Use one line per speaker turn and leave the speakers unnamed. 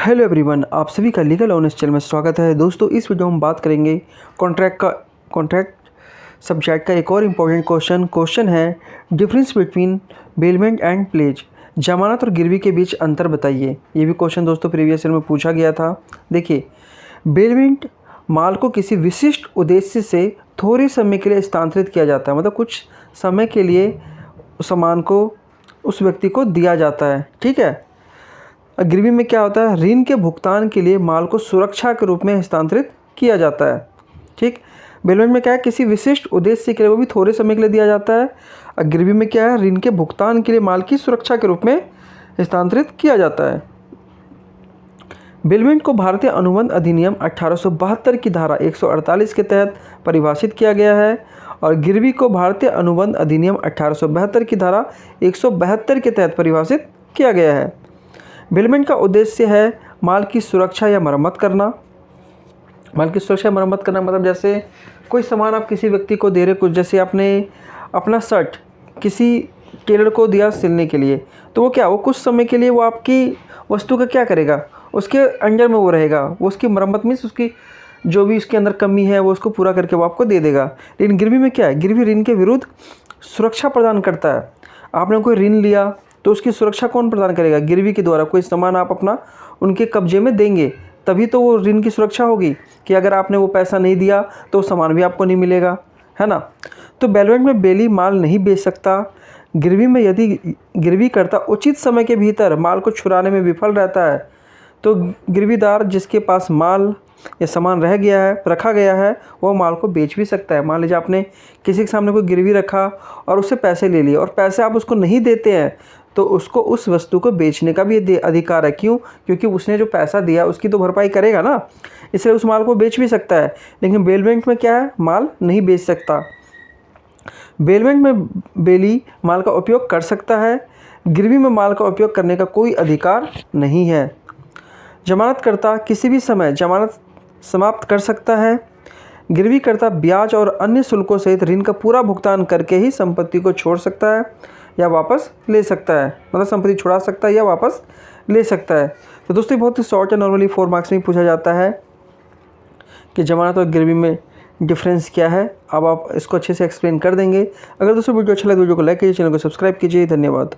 Hello everyone, आप सभी का लीगल ऑनेस्ट चैनल में स्वागत है। दोस्तों, इस वीडियो में हम बात करेंगे कॉन्ट्रैक्ट सब्जेक्ट का एक और इम्पोर्टेंट क्वेश्चन है difference between bailment and pledge. जमानत और गिरवी के बीच अंतर बताइए। ये भी क्वेश्चन दोस्तों प्रीवियस ईयर में पूछा गया था। देखिए, बेलमेंट माल को किसी विशिष्ट उद्देश्य से थोड़े समय के लिए स्थानांतरित किया जाता है, मतलब कुछ समय के लिए सामान को उस व्यक्ति को दिया जाता है, ठीक है। गिरवी में क्या होता है, ऋण के भुगतान के लिए माल को सुरक्षा के रूप में हस्तांतरित किया जाता है, ठीक। बेलमेंट में क्या है, किसी विशिष्ट उद्देश्य के लिए, वो भी थोड़े समय के लिए दिया जाता है। और गिरवी में क्या है, ऋण के भुगतान के लिए माल की सुरक्षा के रूप में हस्तांतरित किया जाता है। बेलमेंट को भारतीय अनुबंध अधिनियम 1872 की धारा 148 के तहत परिभाषित किया गया है और गिरवी को भारतीय अनुबंध अधिनियम 1872 की धारा 172 के तहत परिभाषित किया गया है। बेलमेंट का उद्देश्य है माल की सुरक्षा या मरम्मत करना। माल की सुरक्षा या मरम्मत करना मतलब जैसे कोई सामान आप किसी व्यक्ति को दे रहे, कुछ जैसे आपने अपना शर्ट किसी टेलर को दिया सिलने के लिए, तो वो कुछ समय के लिए वो आपकी वस्तु का क्या करेगा, उसके अंडर में वो रहेगा, वो उसकी मरम्मत मीन्स उसकी जो भी उसके अंदर कमी है वो उसको पूरा करके वो आपको दे देगा। लेकिन गिरवी में क्या है, गिरवी ऋण के विरुद्ध सुरक्षा प्रदान करता है। आपने कोई ऋण लिया तो उसकी सुरक्षा कौन प्रदान करेगा, गिरवी के द्वारा। कोई सामान आप अपना उनके कब्जे में देंगे तभी तो वो ऋण की सुरक्षा होगी, कि अगर आपने वो पैसा नहीं दिया तो सामान भी आपको नहीं मिलेगा, है ना। तो बेलमेंट में बेली माल नहीं बेच सकता। गिरवी में यदि गिरवी करता उचित समय के भीतर माल को छुड़ाने में विफल रहता है तो गिरवीदार जिसके पास माल या सामान रखा गया है वो माल को बेच भी सकता है। मान लीजिए आपने किसी के सामने कोई गिरवी रखा और उससे पैसे ले लिए और पैसे आप उसको नहीं देते हैं तो उसको उस वस्तु को बेचने का भी अधिकार है। क्यों? क्योंकि उसने जो पैसा दिया उसकी तो भरपाई करेगा ना, इसलिए उस माल को बेच भी सकता है। लेकिन बेलमेंट में क्या है, माल नहीं बेच सकता। बेलमेंट में बेली माल का उपयोग कर सकता है, गिरवी में माल का उपयोग करने का कोई अधिकार नहीं है। जमानतकर्ता किसी भी समय जमानत समाप्त कर सकता है। गिरवीकर्ता ब्याज और अन्य शुल्कों सहित ऋण का पूरा भुगतान करके ही संपत्ति को छोड़ सकता है या वापस ले सकता है, मतलब संपत्ति छुड़ा सकता है या वापस ले सकता है। तो दोस्तों बहुत ही शॉर्ट है, नॉर्मली 4 मार्क्स में पूछा जाता है कि जमानत और गिरवी में डिफरेंस क्या है। अब आप इसको अच्छे से एक्सप्लेन कर देंगे। अगर दोस्तों वीडियो अच्छा लगे तो वीडियो को लाइक कीजिए, चैनल को सब्सक्राइब कीजिए। धन्यवाद।